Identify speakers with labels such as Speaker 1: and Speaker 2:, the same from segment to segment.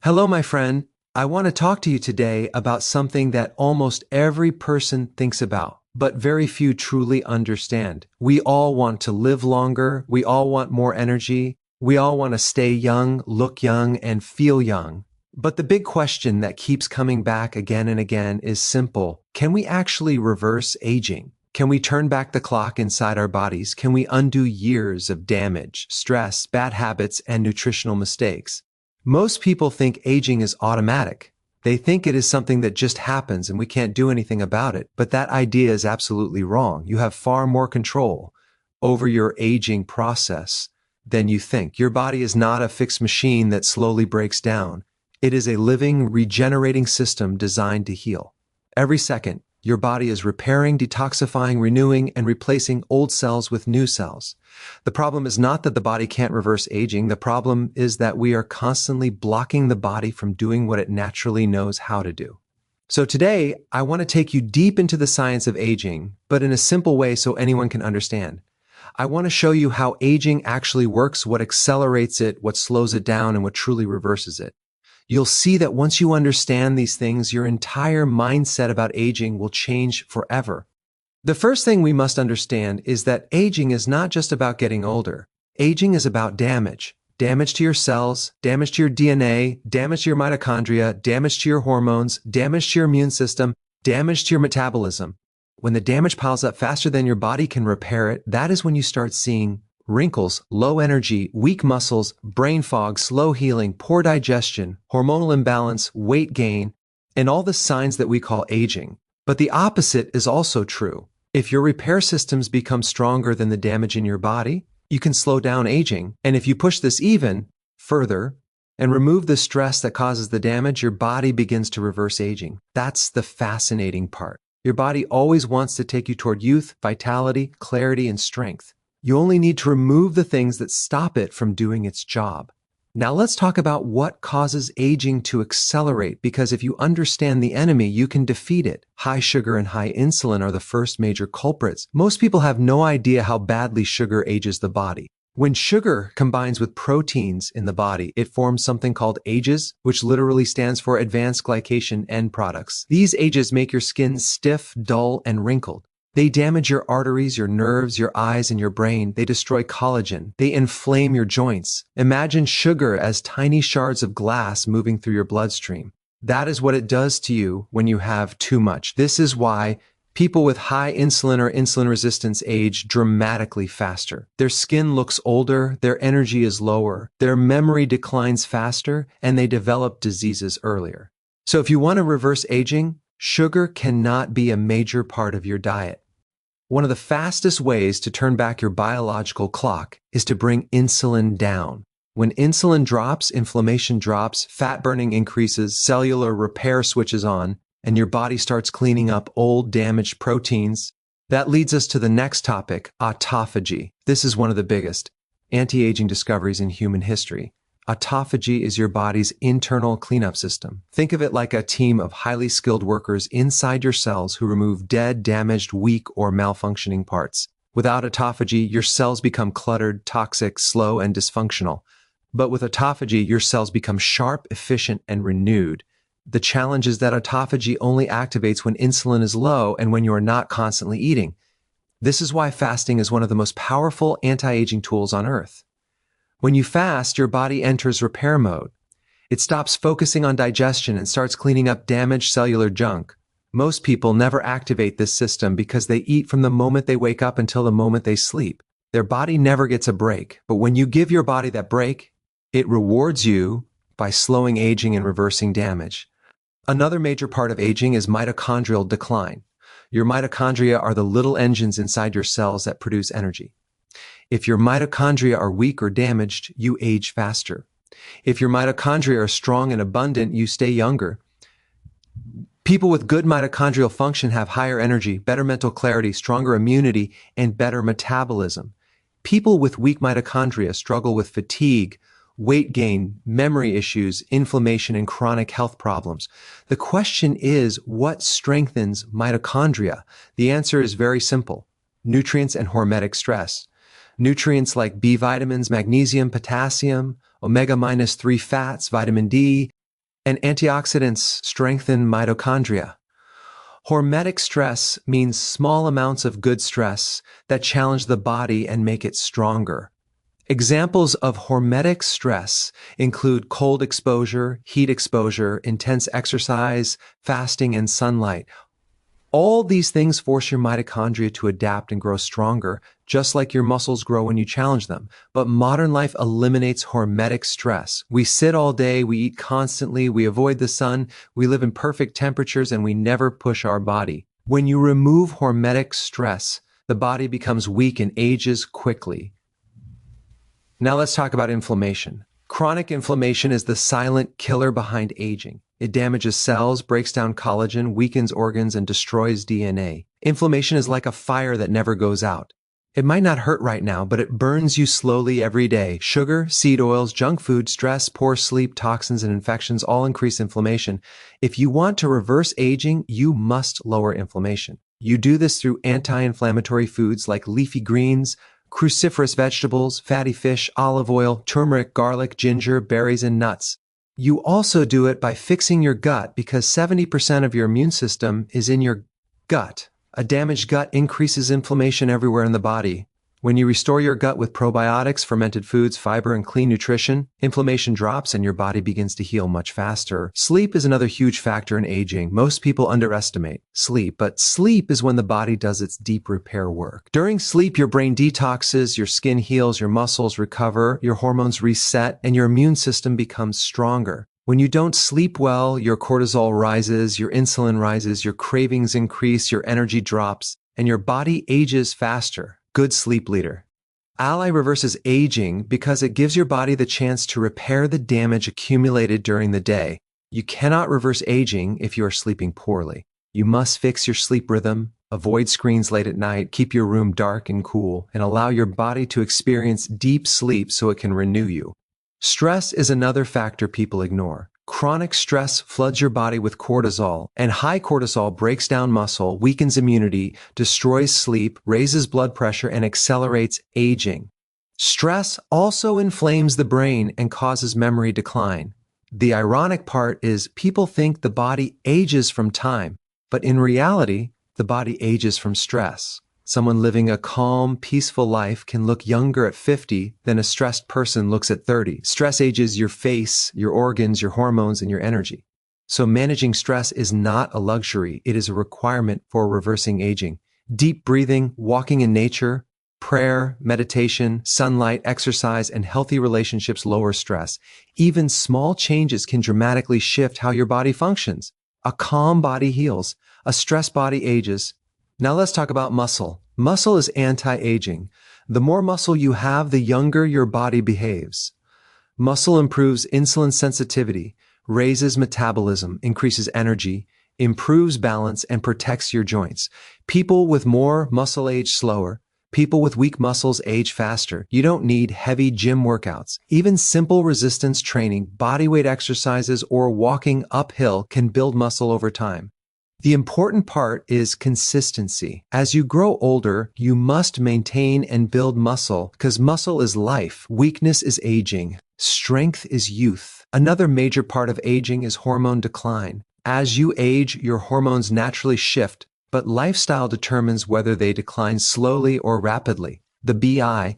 Speaker 1: Hello, my friend. I want to talk to you today about something that almost every person thinks about, but very few truly understand. We all want to live longer. We all want more energy. We all want to stay young, look young, and feel young. But the big question that keeps coming back again and again is simple. Can we actually reverse aging? Can we turn back the clock inside our bodies? Can we undo years of damage, stress, bad habits, and nutritional mistakes? Most people think aging is automatic. They think it is something that just happens and we can't do anything about it. But that idea is absolutely wrong. You have far more control over your aging process than you think. Your body is not a fixed machine that slowly breaks down. It is a living, regenerating system designed to heal. Every second, your body is repairing, detoxifying, renewing, and replacing old cells with new cells. The problem is not that the body can't reverse aging. The problem is that we are constantly blocking the body from doing what it naturally knows how to do. So today, I want to take you deep into the science of aging, but in a simple way so anyone can understand. I want to show you how aging actually works, what accelerates it, what slows it down, and what truly reverses it. You'll see that once you understand these things, your entire mindset about aging will change forever. The first thing we must understand is that aging is not just about getting older. Aging is about damage. Damage to your cells, damage to your DNA, damage to your mitochondria, damage to your hormones, damage to your immune system, damage to your metabolism. When the damage piles up faster than your body can repair it, that is when you start seeing wrinkles, low energy, weak muscles, brain fog, slow healing, poor digestion, hormonal imbalance, weight gain, and all the signs that we call aging. But the opposite is also true. If your repair systems become stronger than the damage in your body, you can slow down aging. And if you push this even further and remove the stress that causes the damage, your body begins to reverse aging. That's the fascinating part. Your body always wants to take you toward youth, vitality, clarity, and strength. You only need to remove the things that stop it from doing its job. Now let's talk about what causes aging to accelerate, because if you understand the enemy, you can defeat it. High sugar and high insulin are the first major culprits. Most people have no idea how badly sugar ages the body. When sugar combines with proteins in the body, it forms something called AGEs, which literally stands for advanced glycation end products. These AGEs make your skin stiff, dull, and wrinkled. They damage your arteries, your nerves, your eyes, and your brain. They destroy collagen. They inflame your joints. Imagine sugar as tiny shards of glass moving through your bloodstream. That is what it does to you when you have too much. This is why people with high insulin or insulin resistance age dramatically faster. Their skin looks older, their energy is lower, their memory declines faster, and they develop diseases earlier. So if you want to reverse aging, sugar cannot be a major part of your diet. One of the fastest ways to turn back your biological clock is to bring insulin down. When insulin drops, inflammation drops, fat burning increases, cellular repair switches on, and your body starts cleaning up old damaged proteins. That leads us to the next topic, autophagy. This is one of the biggest anti-aging discoveries in human history. Autophagy is your body's internal cleanup system. Think of it like a team of highly skilled workers inside your cells who remove dead, damaged, weak, or malfunctioning parts. Without autophagy, your cells become cluttered, toxic, slow, and dysfunctional. But with autophagy, your cells become sharp, efficient, and renewed. The challenge is that autophagy only activates when insulin is low and when you are not constantly eating. This is why fasting is one of the most powerful anti-aging tools on earth. When you fast, your body enters repair mode. It stops focusing on digestion and starts cleaning up damaged cellular junk. Most people never activate this system because they eat from the moment they wake up until the moment they sleep. Their body never gets a break, but when you give your body that break, it rewards you by slowing aging and reversing damage. Another major part of aging is mitochondrial decline. Your mitochondria are the little engines inside your cells that produce energy. If your mitochondria are weak or damaged, you age faster. If your mitochondria are strong and abundant, you stay younger. People with good mitochondrial function have higher energy, better mental clarity, stronger immunity, and better metabolism. People with weak mitochondria struggle with fatigue, weight gain, memory issues, inflammation, and chronic health problems. The question is, what strengthens mitochondria? The answer is very simple: nutrients and hormetic stress. Nutrients like B vitamins, magnesium, potassium, omega-3 fats, vitamin D, And antioxidants strengthen mitochondria. Hormetic stress means small amounts of good stress that challenge the body and make it stronger. Examples of hormetic stress include cold exposure, heat exposure, intense exercise, fasting, and sunlight. All these things force your mitochondria to adapt and grow stronger, just like your muscles grow when you challenge them. But modern life eliminates hormetic stress. We sit all day, we eat constantly, we avoid the sun, we live in perfect temperatures, and we never push our body. When you remove hormetic stress, the body becomes weak and ages quickly. Now let's talk about inflammation. Chronic inflammation is the silent killer behind aging. It damages cells, breaks down collagen, weakens organs, and destroys DNA. Inflammation is like a fire that never goes out. It might not hurt right now, but it burns you slowly every day. Sugar, seed oils, junk food, stress, poor sleep, toxins, and infections all increase inflammation. If you want to reverse aging, you must lower inflammation. You do this through anti-inflammatory foods like leafy greens, cruciferous vegetables, fatty fish, olive oil, turmeric, garlic, ginger, berries, and nuts. You also do it by fixing your gut because 70% of your immune system is in your gut. A damaged gut increases inflammation everywhere in the body. When you restore your gut with probiotics, fermented foods, fiber, and clean nutrition, inflammation drops and your body begins to heal much faster. Sleep is another huge factor in aging. Most people underestimate sleep, but sleep is when the body does its deep repair work. During sleep, your brain detoxes, your skin heals, your muscles recover, your hormones reset, and your immune system becomes stronger. When you don't sleep well, your cortisol rises, your insulin rises, your cravings increase, your energy drops, and your body ages faster. Good sleep leader. Ally reverses aging because it gives your body the chance to repair the damage accumulated during the day. You cannot reverse aging if you are sleeping poorly. You must fix your sleep rhythm, avoid screens late at night, keep your room dark and cool, and allow your body to experience deep sleep so it can renew you. Stress is another factor people ignore. Chronic stress floods your body with cortisol, and high cortisol breaks down muscle, weakens immunity, destroys sleep, raises blood pressure, and accelerates aging. Stress also inflames the brain and causes memory decline. The ironic part is people think the body ages from time, but in reality, the body ages from stress. Someone living a calm, peaceful life can look younger at 50 than a stressed person looks at 30. Stress ages your face, your organs, your hormones, and your energy. So managing stress is not a luxury. It is a requirement for reversing aging. Deep breathing, walking in nature, prayer, meditation, sunlight, exercise, and healthy relationships lower stress. Even small changes can dramatically shift how your body functions. A calm body heals. A stressed body ages. Now let's talk about muscle. Muscle is anti-aging. The more muscle you have, the younger your body behaves. Muscle improves insulin sensitivity, raises metabolism, increases energy, improves balance, and protects your joints. People with more muscle age slower. People with weak muscles age faster. You don't need heavy gym workouts. Even simple resistance training, bodyweight exercises, or walking uphill can build muscle over time. The important part is consistency. As you grow older, you must maintain and build muscle because muscle is life. Weakness is aging. Strength is youth. Another major part of aging is hormone decline. As you age, your hormones naturally shift, but lifestyle determines whether they decline slowly or rapidly. The BI.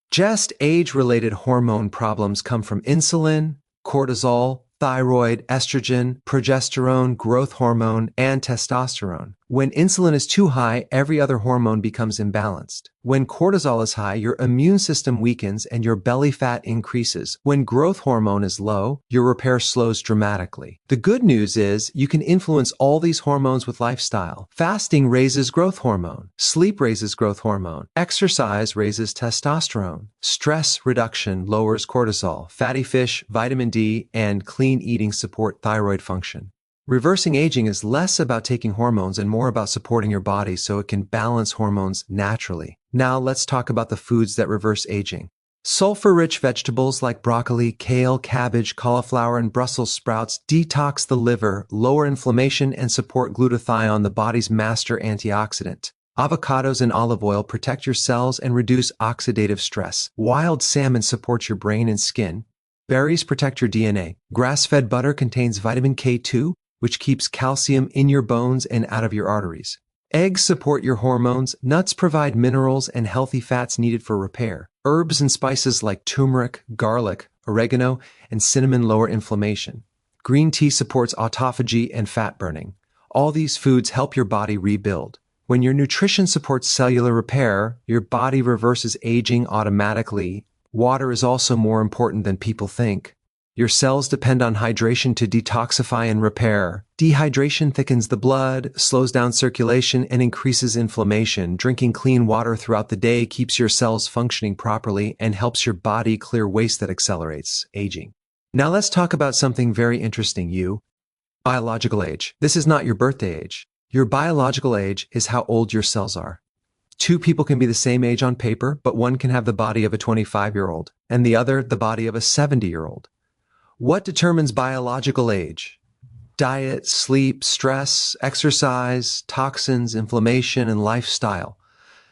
Speaker 1: Just age-related hormone problems come from insulin, cortisol, thyroid, estrogen, progesterone, growth hormone, and testosterone. When insulin is too high, every other hormone becomes imbalanced. When cortisol is high, your immune system weakens and your belly fat increases. When growth hormone is low, your repair slows dramatically. The good news is you can influence all these hormones with lifestyle. Fasting raises growth hormone. Sleep raises growth hormone. Exercise raises testosterone. Stress reduction lowers cortisol. Fatty fish, vitamin D, and clean eating support thyroid function. Reversing aging is less about taking hormones and more about supporting your body so it can balance hormones naturally. Now let's talk about the foods that reverse aging. Sulfur-rich vegetables like broccoli, kale, cabbage, cauliflower, and Brussels sprouts detox the liver, lower inflammation, and support glutathione, the body's master antioxidant. Avocados and olive oil protect your cells and reduce oxidative stress. Wild salmon supports your brain and skin. Berries protect your DNA. Grass-fed butter contains vitamin K2, which keeps calcium in your bones and out of your arteries. Eggs support your hormones. Nuts provide minerals and healthy fats needed for repair. Herbs and spices like turmeric, garlic, oregano, and cinnamon lower inflammation. Green tea supports autophagy and fat burning. All these foods help your body rebuild. When your nutrition supports cellular repair, your body reverses aging automatically. Water is also more important than people think. Your cells depend on hydration to detoxify and repair. Dehydration thickens the blood, slows down circulation, and increases inflammation. Drinking clean water throughout the day keeps your cells functioning properly and helps your body clear waste that accelerates aging. Now let's talk about something very interesting, biological age. This is not your birthday age. Your biological age is how old your cells are. Two people can be the same age on paper, but one can have the body of a 25-year-old, and the other the body of a 70-year-old. What determines biological age? Diet, sleep, stress, exercise, toxins, inflammation, and lifestyle.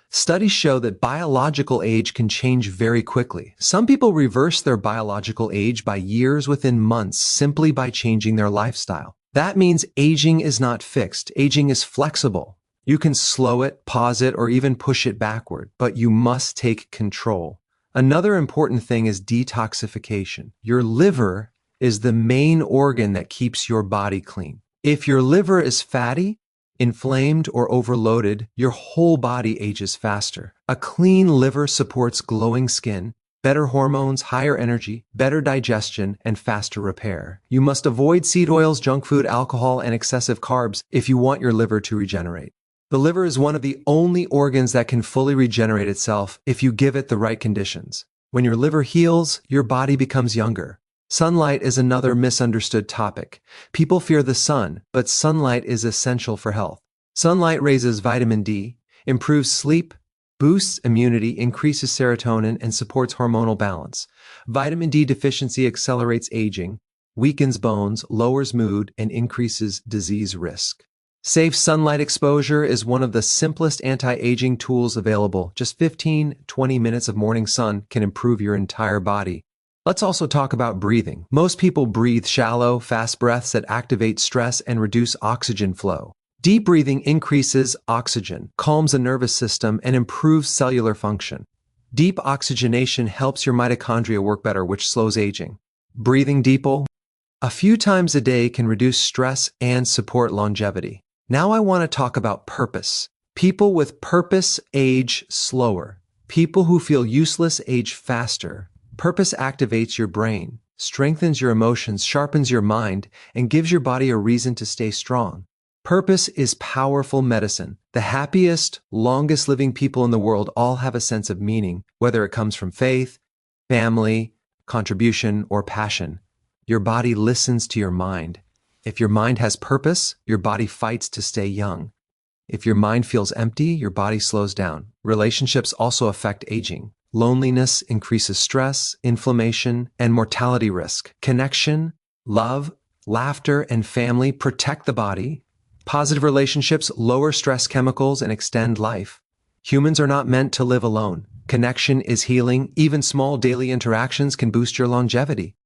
Speaker 1: Studies show that biological age can change very quickly. Some people reverse their biological age by years within months simply by changing their lifestyle. That means aging is not fixed. Aging is flexible. You can slow it, pause it, or even push it backward, but you must take control. Another important thing is detoxification. Your liver is the main organ that keeps your body clean. If your liver is fatty, inflamed, or overloaded, your whole body ages faster. A clean liver supports glowing skin, better hormones, higher energy, better digestion, and faster repair. You must avoid seed oils, junk food, alcohol, and excessive carbs if you want your liver to regenerate. The liver is one of the only organs that can fully regenerate itself if you give it the right conditions. When your liver heals, your body becomes younger. Sunlight is another misunderstood topic. People fear the sun, but sunlight is essential for health. Sunlight raises vitamin D, improves sleep, boosts immunity, increases serotonin, and supports hormonal balance. Vitamin D deficiency accelerates aging, weakens bones, lowers mood, and increases disease risk. Safe sunlight exposure is one of the simplest anti-aging tools available. Just 15-20 minutes of morning sun can improve your entire body. Let's also talk about breathing. Most people breathe shallow, fast breaths that activate stress and reduce oxygen flow. Deep breathing increases oxygen, calms the nervous system, and improves cellular function. Deep oxygenation helps your mitochondria work better, which slows aging. Breathing deeper a few times a day can reduce stress and support longevity. Now I want to talk about purpose. People with purpose age slower. People who feel useless age faster. Purpose activates your brain, strengthens your emotions, sharpens your mind, and gives your body a reason to stay strong. Purpose is powerful medicine. The happiest, longest living people in the world all have a sense of meaning, whether it comes from faith, family, contribution, or passion. Your body listens to your mind. If your mind has purpose, your body fights to stay young. If your mind feels empty, your body slows down. Relationships also affect aging. Loneliness increases stress, inflammation, and mortality risk. Connection, love, laughter, and family protect the body. Positive relationships lower stress chemicals and extend life. Humans are not meant to live alone. Connection is healing. Even small daily interactions can boost your longevity.